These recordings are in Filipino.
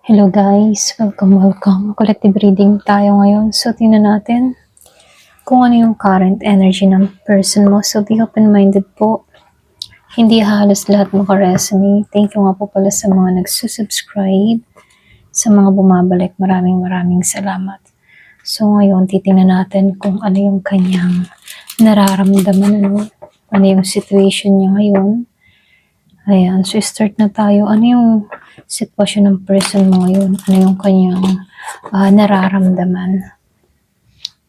Hello guys, welcome. Collective reading tayo ngayon. So, tingnan natin kung ano yung current energy ng person mo. So, be open-minded po. Hindi halos lahat makaresonate. Thank you nga po pala sa mga nagsusubscribe, sa mga bumabalik. Maraming salamat. So, ngayon, titingnan natin kung ano yung kanyang nararamdaman. Ano yung situation niya ngayon. Ayan, so start na tayo. Ano yung sitwasyon ng person mo ngayon? Ano yung kanyang nararamdaman?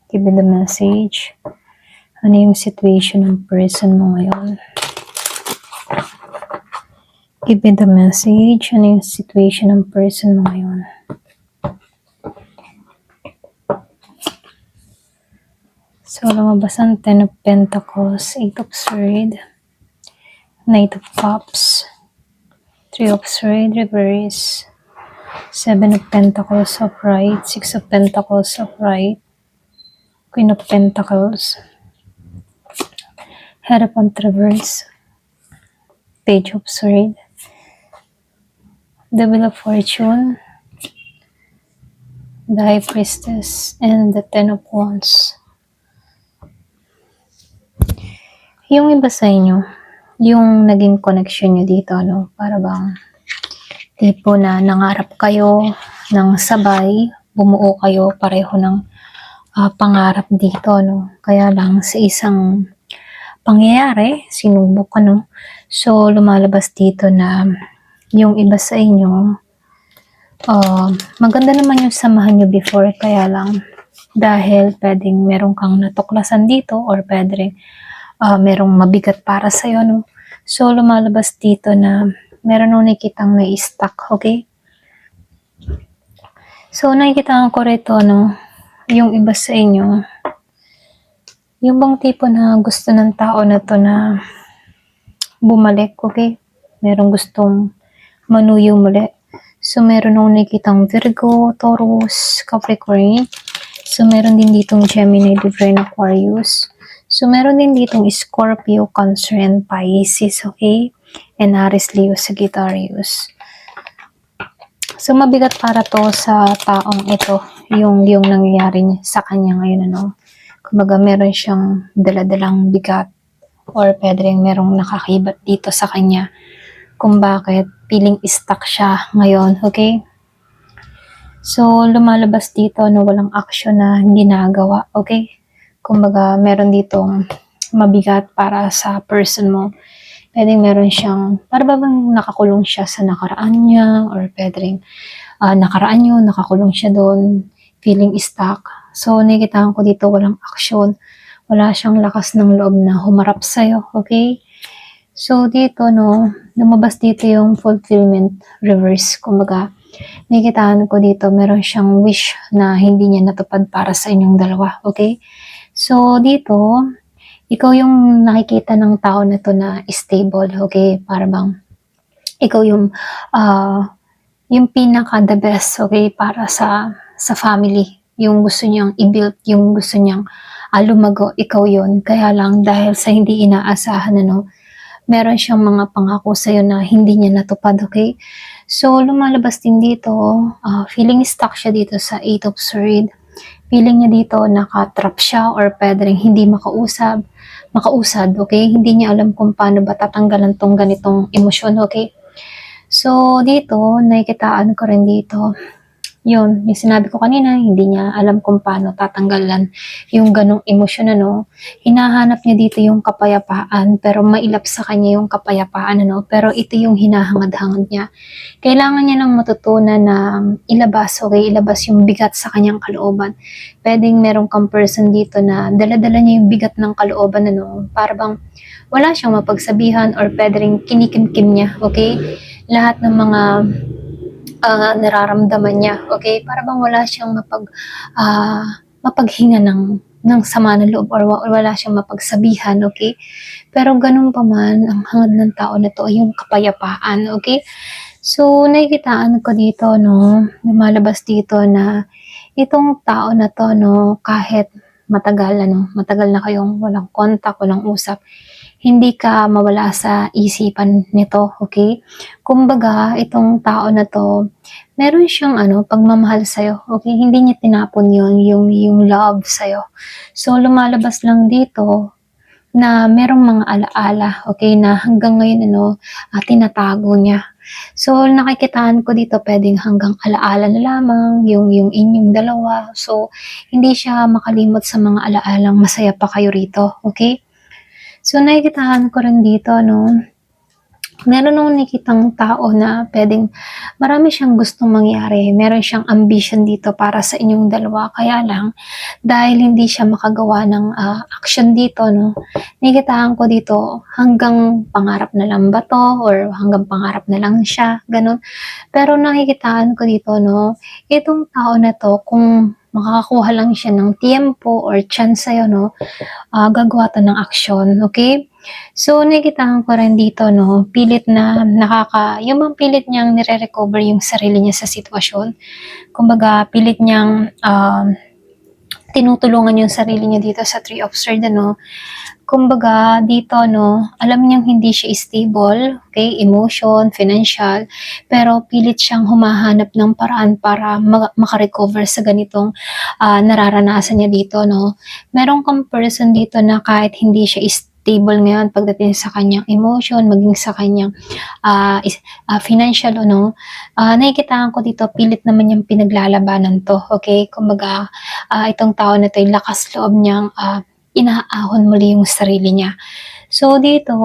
Give me the message. Ano yung situation ng person mo ngayon? Give me the message. Ano yung situation ng person mo ngayon? So, lumabas ang 10 of Pentacles, 8 of Swords, Knight of Cups, 3 of Swords, Reverse, 7 of Pentacles upright, 6 of Pentacles upright, Queen of Pentacles, Hierophant reverse, Page of Swords, the Wheel of Fortune, the High Priestess, and the Ten of Wands. Yung iba sa inyo, yung naging connection nyo dito, para bang tipo na nangarap kayo ng sabay, bumuo kayo pareho ng pangarap dito, Kaya lang sa isang pangyayari, sinubok, So, lumalabas dito na yung iba sa inyo, maganda naman yung samahan nyo before, kaya lang dahil pwedeng meron kang natuklasan dito or pwedeng merong mabigat para sa'yo, So, lumalabas dito na meron nung nakikitang na-stuck, okay? So, nakikita ko rito, yung iba sa inyo, yung bang tipo na gusto ng tao na to na bumalik, okay? Merong gustong manuyo muli. So, meron nung nakikitang Virgo, Taurus, Capricorn. So, meron din ditong Gemini, Libra, and Aquarius. So, meron din ditong Scorpio, Cancer, and Pisces, okay? And Aries, Leo, Sagittarius. So, mabigat para to sa taong ito, yung nangyayari sa kanya ngayon, Kumbaga, meron siyang daladalang bigat or pwede rin merong nakakibat dito sa kanya kung bakit feeling stuck siya ngayon, okay? So, lumalabas dito walang action na ginagawa, okay? Kumbaga, meron ditong mabigat para sa person mo. Pwedeng meron siyang, para bang nakakulong siya sa nakaraan niya, or pwedeng nakaraan niyo, nakakulong siya doon, feeling stuck. So, nakikita ko dito walang action. Wala siyang lakas ng loob na humarap sa'yo, okay? So, dito, lumabas dito yung fulfillment reverse. Kumbaga, nakikitaan ko dito, meron siyang wish na hindi niya natupad para sa inyong dalawa, okay? So, dito, ikaw yung nakikita ng tao na to na stable, okay? Para bang, ikaw yung pinaka the best, okay? Para sa family. Yung gusto niyang i-build, yung gusto niyang lumago, ikaw yon. Kaya lang, dahil sa hindi inaasahan, meron siyang mga pangako sa'yo na hindi niya natupad, okay? So, lumalabas din dito, feeling stuck siya dito sa 8 of Swords. Feeling niya dito nakatrap siya or pwede rin hindi makausad, okay? Hindi niya alam kung paano ba tatanggalan tong ganitong emosyon, okay? So, dito, nakikitaan ko rin dito, yung sinabi ko kanina, hindi niya alam kung paano tatanggalan yung ganong emosyon, Hinahanap niya dito yung kapayapaan, pero mailap sa kanya yung kapayapaan, Pero ito yung hinahangad-hangad niya. Kailangan niya lang matutunan na ilabas, okay? Ilabas yung bigat sa kanyang kalooban. Pwedeng meron kang person dito na dala-dala niya yung bigat ng kalooban, Para bang wala siyang mapagsabihan or pwedeng kinikimkim niya, okay? Lahat ng mga nararamdaman niya, okay? Para bang wala siyang mapaghinga ng sama ng loob or wala siyang mapagsabihan, okay? Pero ganun pa man, ang hangad ng tao na to ay yung kapayapaan, okay? So, nakikitaan ko dito, lumalabas dito na itong tao na to, kahit matagal na kayong walang contact, walang usap, hindi ka mawala sa isipan nito, okay? Kumbaga, itong tao na to, meron siyang pagmamahal sa'yo, okay? Hindi niya tinapon yung love sa'yo. So, lumalabas lang dito na merong mga alaala, okay, na hanggang ngayon tinatago niya. So, nakikitaan ko dito puwedeng hanggang alaala na lamang yung inyong dalawa. So, hindi siya makalimot sa mga alaalang masaya pa kayo rito, okay? So, nakikitaan ko rin dito 'no, meron akong nakikitang tao na puwedeng marami siyang gustong mangyari, meron siyang ambition dito para sa inyong dalawa. Kaya lang dahil hindi siya makagawa ng aksyon dito 'no, nakikitaan ko dito hanggang pangarap na lang ba 'to or hanggang pangarap na lang siya, gano'n. Pero nakikitaan ko dito 'no, itong tao na 'to kung makakakuha lang siya ng tiempo or chance sa'yo 'no, gagawa 'to ng aksyon, okay? So, nakikitaan ko rin dito 'no, pilit na yung bang pilit niyang nire-recover yung sarili niya sa sitwasyon. Kumbaga pilit niyang, tinutulungan yung sarili niya dito sa Three of Swords ano. Kumbaga dito 'no, alam niyang hindi siya stable, okay, emotion, financial, pero pilit siyang humahanap ng paraan para maka-recover sa ganitong, nararanasan niya dito 'no. Meron kang person dito na kahit hindi siya stable ngayon pagdating sa kanyang emotion, maging sa kanyang, financial ano, nakikitaan ko dito pilit naman niyang pinaglalabanan 'to, okay. Kumbaga, itong tao na 'to, yung lakas loob niyang, inaahon muli yung sarili niya. So dito,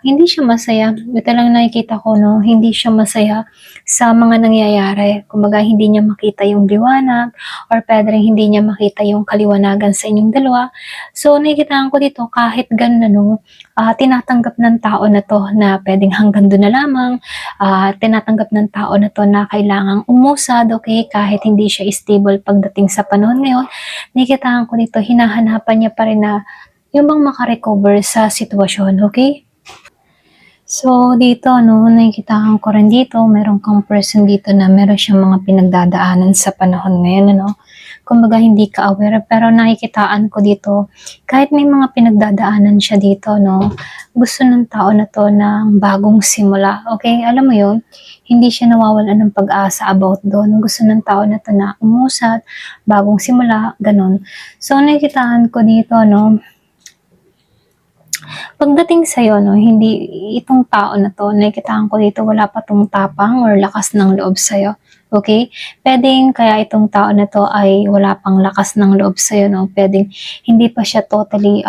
hindi siya masaya. Ito lang nakikita ko 'no, hindi siya masaya sa mga nangyayari. Kumbaga hindi niya makita yung liwanag or puwede ring hindi niya makita yung kaliwanagan sa inyong dalawa. So nakikitaan ko dito kahit gano'n ano, tinatanggap ng tao na 'to na puwedeng hanggang do'n na lamang, tinatanggap ng tao na 'to na kailangang umusad, okey, kahit hindi siya stable pagdating sa panahon ngayon. Nakikitaan ko dito hinahanapan niya pa rin na yung bang maka-recover sa sitwasyon, okay? So, dito 'no, nakikitaan ko rin dito meron kang person dito na meron siyang mga pinagdadaanan sa panahon ngayon ano. Kumbaga hindi ka aware pero nakikitaan ko dito kahit may mga pinagdadaanan siya dito 'no, gusto ng tao na 'to ng bagong simula, okay. Alam mo yun, hindi siya nawawalan ng pag-asa about dun. Gusto ng tao na 'to na umusad, bagong simula, gano'n. So, nakikitaan ko dito 'no, pagdating sa'yo 'no, hindi itong tao na 'to nakikitaan ko dito wala pa 'tong tapang or lakas ng loob sa'yo, okay. Puwedeng kaya itong tao na 'to ay wala pang lakas ng loob sa'yo 'no, puwedeng hindi pa siya totally,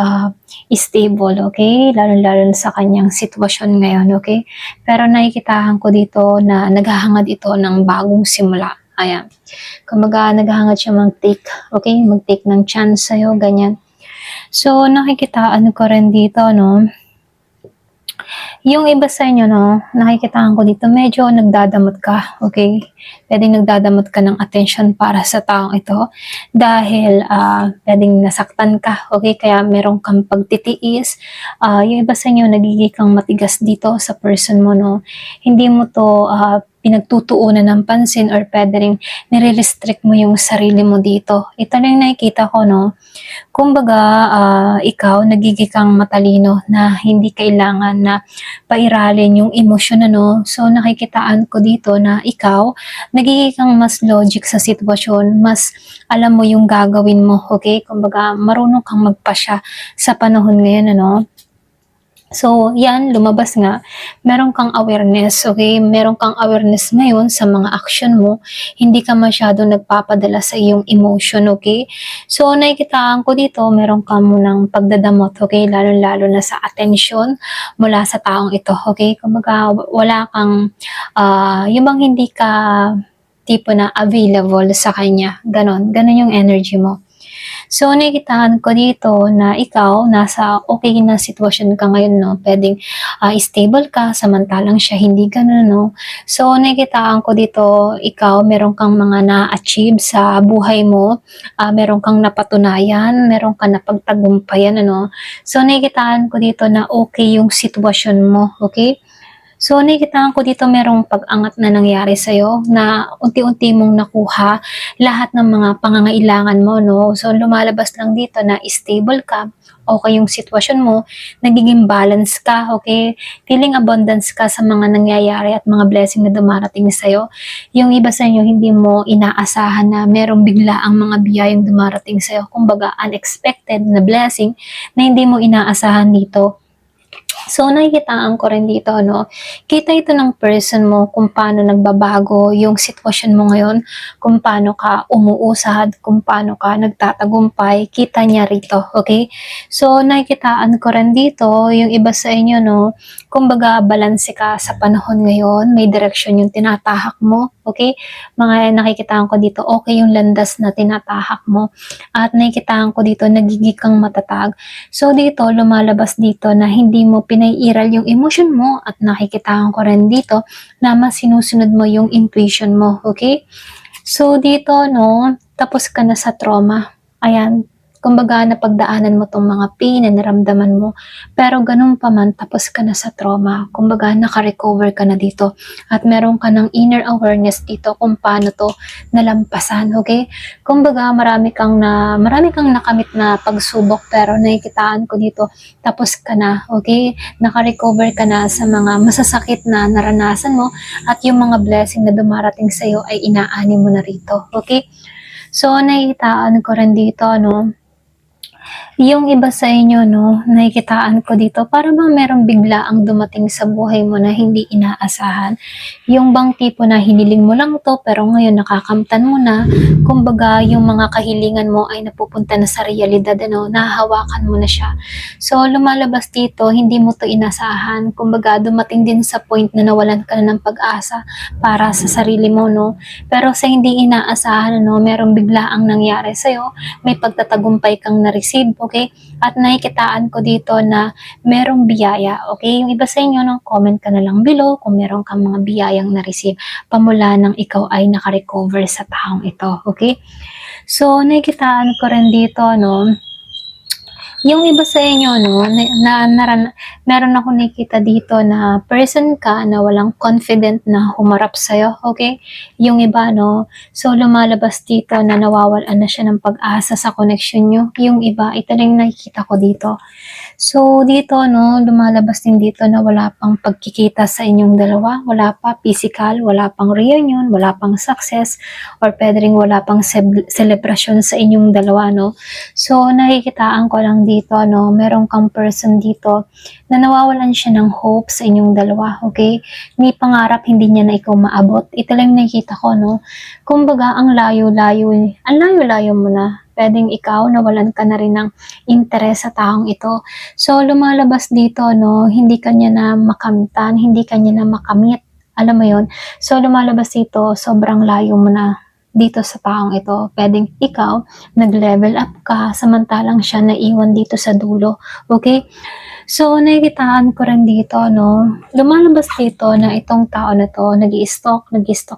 stable, okay, lalong-lalo na sa kanyang sitwasyon ngayon, okay. Pero nakikitaan ko dito na naghahangad ito ng bagong simula, ayan. Kumbaga naghahangad siya mag-take, okay, mag-take ng chance sa'yo, ganyan. So, nakikitaan ko rin dito 'no, yung iba sa inyo 'no, nakikitaan ko dito medyo nagdadamot ka, okay. Puwedeng nagdadamot ka ng atensyon para sa taong ito dahil, puwedeng nasaktan ka, okay, kaya meron kang pagtitiis. Yung iba sa inyo nagiging kang matigas dito sa person mo 'no, hindi mo 'to, pinagtutuunan ng pansin or puwede ring nire-restrict mo yung sarili mo dito. Ito lang yung nakikita ko 'no, kumbaga, ikaw nagiging kang matalino na hindi kailangan na pairalin yung emosyon ano. So, nakikitaan ko dito na ikaw nagiging kang mas logic sa sitwasyon, mas alam mo yung gagawin mo, okay. Kumbaga marunong kang magpasya sa panahon ngayon ano. So, yan lumabas nga, meron kang awareness, okay. Meron kang awareness ngayon sa mga action mo, hindi ka masyadong nagpapadala sa iyong emotion, okay. So, nakikitaan ko dito meron ka munang pagdadamot, okay, lalong-lalo na sa atensyon mula sa taong ito, okay. Kumbaga wala kang, yung bang hindi ka tipo na available sa kanya, gano'n. Gano'n yung energy mo. So, nakikitaan ko dito na ikaw nasa okay na sitwasyon ka ngayon 'no, puwedeng, stable ka samantalang siya hindi gano'n 'no. So, nakikitaan ko dito ikaw meron kang mga na-achieve sa buhay mo, meron kang napatunayan, meron kang napagtagumpayan ano. So, nakikitaan ko dito na okay yung sitwasyon mo, okay. So, nakikitaan ko dito merong pag-angat na nangyari sa'yo na unti-unti mong nakuha lahat ng mga pangangailangan mo, no? So, lumalabas lang dito na stable ka, okay yung sitwasyon mo, nagiging balance ka, okay? Feeling abundance ka sa mga nangyayari at mga blessing na dumarating sa'yo. Yung iba sa inyo, hindi mo inaasahan na merong bigla ang mga biyayang dumarating sa'yo. Kumbaga, unexpected na blessing na hindi mo inaasahan dito. So, nakikitaan ko rin dito, no? Kita ito ng person mo kung paano nagbabago yung sitwasyon mo ngayon, kung paano ka umuusad, kung paano ka nagtatagumpay, kita niya rito, okay? So, nakikitaan ko rin dito, yung iba sa inyo, no? Kumbaga, balanse ka sa panahon ngayon, may direksyon yung tinatahak mo, okay? Mga nakikitaan ko dito, okay yung landas na tinatahak mo. At nakikitaan ko dito, nagiging kang matatag. So, dito, lumalabas dito na hindi mo pinaiiral yung emosyon mo at nakikitaan ko rin dito na mas sinusunod mo yung intuition mo, okay? So, dito, no, tapos ka na sa trauma. Ayan, kumbaga napagdaanan mo tong mga pain na naramdaman mo. Pero ganun pa man, tapos ka na sa trauma. Kumbaga naka-recover ka na dito. At meron ka ng inner awareness dito kung paano to nalampasan, okay? Kumbaga marami kang nakamit na pagsubok pero nakikitaan ko dito tapos ka na, okay? Naka-recover ka na sa mga masasakit na naranasan mo at yung mga blessing na dumarating sa iyo ay inaani mo na rito, okay? So, nakikitaan ko rin dito, no? Yung iba sa inyo, no, nakikitaan ko dito, para bang merong bigla ang dumating sa buhay mo na hindi inaasahan. Yung bang tipo na hiniling mo lang to, pero ngayon nakakamtan mo na, kumbaga yung mga kahilingan mo ay napupunta na sa realidad, ano, nahahawakan mo na siya. So, lumalabas dito, hindi mo to inasahan, kumbaga dumating din sa point na nawalan ka na ng pag-asa para sa sarili mo, no. Pero sa hindi inaasahan, ano, merong bigla ang nangyari sa'yo, may pagtatagumpay kang na-receive, okay? At nakikitaan ko dito na merong biyaya, okay? Yung iba sa inyo, no, comment ka na lang below kung meron kang mga biyayang na-receive pamula nang ikaw ay naka-recover sa taong ito, okay? So, nakikitaan ko rin dito, no, yung iba sa inyo, no, meron ako nakita dito na person ka na walang confident na humarap sa'yo, okay? Yung iba, no, so lumalabas dito na nawawalan na siya ng pag-asa sa connection nyo. Yung iba, ito lang nakikita ko dito. So, dito, no, lumalabas din dito na wala pang pagkikita sa inyong dalawa, wala pa physical, wala pang reunion, wala pang success, or pwede rin wala pang celebration sa inyong dalawa, no. So, nakikitaan ko lang dito, no, meron kang person dito na nawawalan siya ng hope sa inyong dalawa, okay? May pangarap, hindi niya na ikaw maabot. Ito lang nakikita ko, no. Kumbaga, ang layo-layo mo na. Pwedeng ikaw, nawalan ka na rin ng interes sa taong ito. So, lumalabas dito, no, hindi kanya na makamtan, hindi kanya na makamit. Alam mo yon. So, lumalabas dito, sobrang layo mo na dito sa taong ito. Pwedeng ikaw, nag-level up ka, samantalang siya naiwan dito sa dulo. Okay? So, nakikitaan ko rin dito, no, lumalabas dito na itong tao na to, nag-i-stalk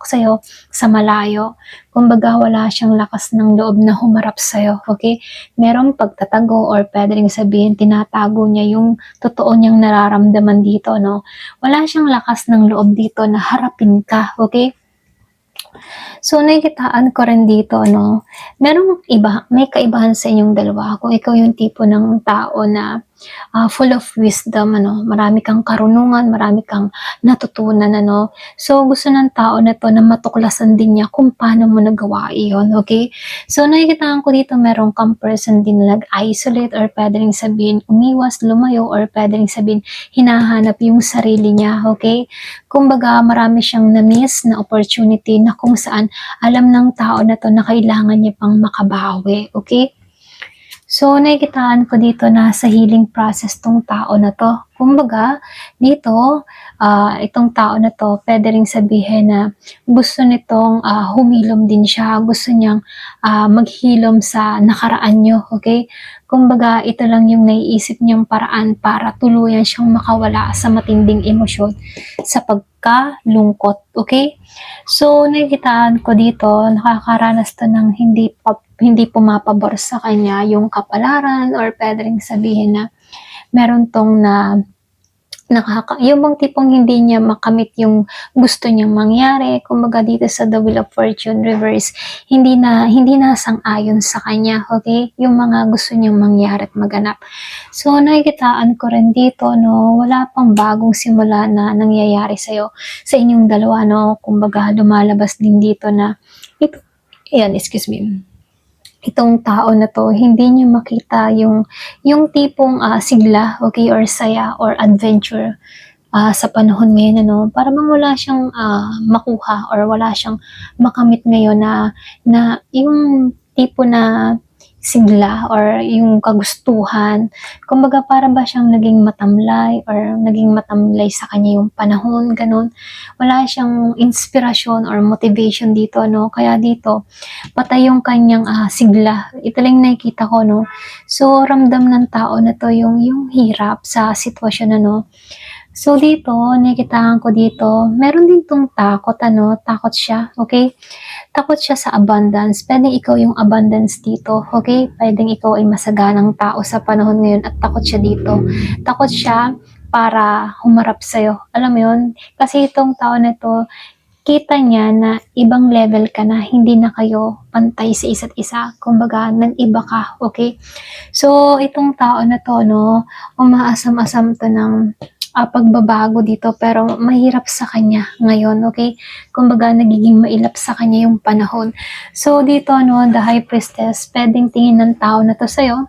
sa'yo sa malayo. Kumbaga, wala siyang lakas ng loob na humarap sa'yo, okay? Merong pagtatago or pwede rin sabihin, tinatago niya yung totoo niyang nararamdaman dito, no? Wala siyang lakas ng loob dito na harapin ka, okay? So, nakikitaan ko rin dito, no, may kaibahan sa inyong dalawa. Kung ikaw yung tipo ng tao na full of wisdom, ano, marami kang karunungan, marami kang natutunan, ano. So, gusto ng tao na to na matuklasan din niya kung paano mo nagawa iyon, okay? So, nakikitaan ko dito meron kang person din na nag-isolate or pwede rin sabihin umiwas, lumayo, or pwede rin sabihin hinahanap yung sarili niya, okay? Kumbaga, marami siyang na-miss na opportunity na kung saan alam ng tao na to na kailangan niya pang makabawi, okay? So, nakikitaan ko dito na sa healing process tong tao na to. Kumbaga, dito, itong tao na to, pwede rin sabihin na gusto nitong humilom din siya. Gusto niyang maghilom sa nakaraan nyo, okay? Kumbaga, ito lang yung naiisip niyang paraan para tuluyan siyang makawala sa matinding emosyon sa pagkalungkot, okay? So, nakikitaan ko dito, nakakaranas to ng hindi pumapabor sa kanya yung kapalaran or pwede rin sabihin na meron tong yung bang tipong hindi niya makamit yung gusto niyang mangyari, kumbaga dito sa The Wheel of Fortune reverse, hindi na sang-ayon sa kanya, okay? Yung mga gusto niyang mangyari at maganap. So, nakikitaan ko rin dito, no, wala pang bagong simula na nangyayari sa'yo, sa inyong dalawa, no, kumbaga lumalabas din dito na, ito, ayan, excuse me, itong tao na to, hindi niya makita yung tipong sigla, okay, or saya, or adventure sa panahon ngayon, ano, para bang wala siyang makuha or wala siyang makamit ngayon na yung tipo na sigla or yung kagustuhan. Kumbaga para ba siyang naging matamlay or naging matamlay sa kanya yung panahon, ganun. Wala siyang inspirasyon or motivation dito, no? Kaya dito, patay yung kanyang sigla. Ito lang nakikita ko, no? So, ramdam ng tao na to yung hirap sa sitwasyon, ano. So, dito, nakikitaan ko dito, meron din tong takot, ano, takot siya, okay? Takot siya sa abundance. Pwedeng ikaw yung abundance dito, okay? Pwedeng ikaw ay masaganang tao sa panahon ngayon at takot siya dito. Takot siya para humarap sa'yo. Alam mo yun? Kasi itong tao na to, kita niya na ibang level ka na, hindi na kayo pantay sa isa't isa. Kumbaga, nag-iba ka, okay? So, itong tao na to, no, umaasam-asam to ng pagbabago dito, pero mahirap sa kanya ngayon, okay? Kumbaga, nagiging mailap sa kanya yung panahon. So, dito, no, the High Priestess, pwedeng tingin ng tao na to sa'yo,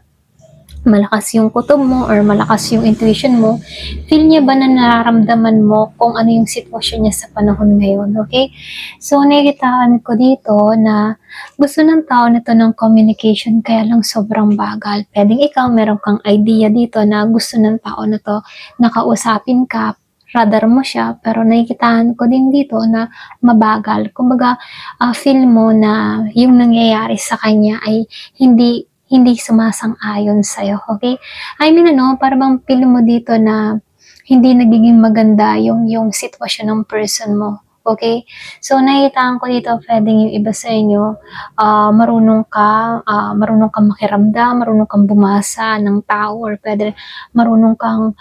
malakas yung kutob mo or malakas yung intuition mo, feel niya ba na nararamdaman mo kung ano yung sitwasyon niya sa panahon ngayon, okay? So, nakikitaan ko dito na gusto ng tao na to ng communication, kaya lang sobrang bagal. Pwedeng ikaw, meron kang idea dito na gusto ng tao na to, nakausapin ka, radar mo siya, pero nakikitaan ko din dito na mabagal. Kumbaga, feel mo na yung nangyayari sa kanya ay hindi sumasang-ayon sa'yo, okay? I mean, ano, para bang feel mo dito na hindi nagiging maganda yung sitwasyon ng person mo, okay? So, nakikitaan ko dito, pwedeng yung iba sa inyo, marunong kang makiramdam, marunong kang bumasa ng tao, or pwede marunong kang,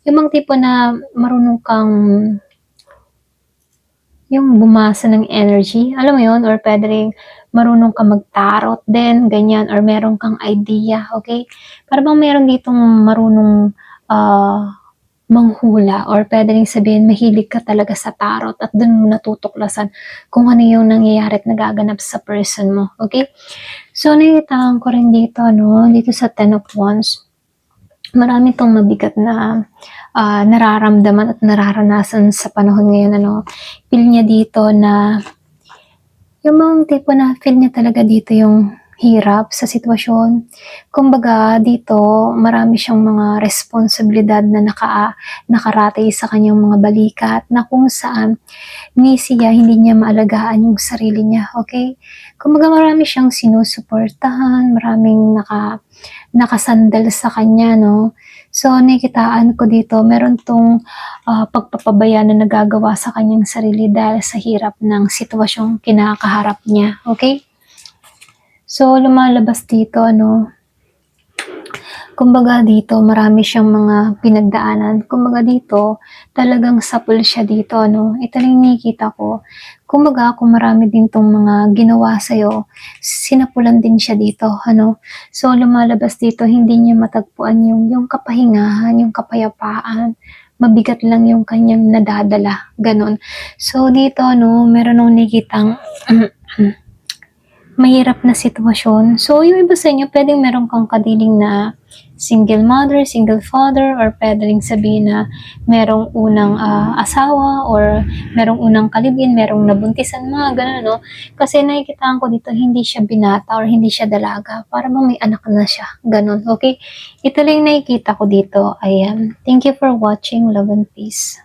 yung mga tipo na marunong kang yung bumasa ng energy, alam mo yun, or pwede rin marunong ka mag-tarot din, ganyan, or meron kang idea, okay? Para bang meron ditong marunong manghula, or pwede rin sabihin mahilig ka talaga sa tarot at dun mo natutuklasan kung ano yung nangyayari at nagaganap sa person mo, okay? So, nakikitaan ko rin dito, no, dito sa Ten of Wands, marami tong mabigat na nararamdaman at nararanasan sa panahon ngayon, ano. Feel niya dito na yung mga tipo na feel niya talaga dito yung hirap sa sitwasyon. Kumbaga dito, marami siyang mga responsibilidad na nakaratay sa kanyang mga balikat, na kung saan ni siya hindi niya maalagaan yung sarili niya, okay? Kumbaga marami siyang sinusuportahan, maraming nakasandal sa kanya, no? So, nakikitaan ko dito, meron tong pagpapabaya na nagagawa sa kanyang sarili dahil sa hirap ng sitwasyong kinakaharap niya, okay? So, lumalabas dito, no? Kumbaga dito, marami siyang mga pinagdaanan. Kumbaga dito, talagang sapul siya dito, no? Ito lang nakikita ko. Kumbaga, kung marami din tong mga ginawa sa'yo, sinapulan din siya dito, ano? So, lumalabas dito, hindi niya matagpuan yung kapahingahan, yung kapayapaan. Mabigat lang yung kanyang nadadala, ganon. So, dito, no, meron akong nakikitang mahirap na sitwasyon. So, yung iba sa inyo, pwedeng meron kang kadiling na single mother, single father, or pwedeng sabihin na merong unang asawa, or merong unang kalibin, merong nabuntisan, mga ganun, no? Kasi nakikitaan ko dito, hindi siya binata or hindi siya dalaga. Para bang may anak na siya. Ganun, okay? Ito lang nakikita ko dito. Ayan. Thank you for watching. Love and peace.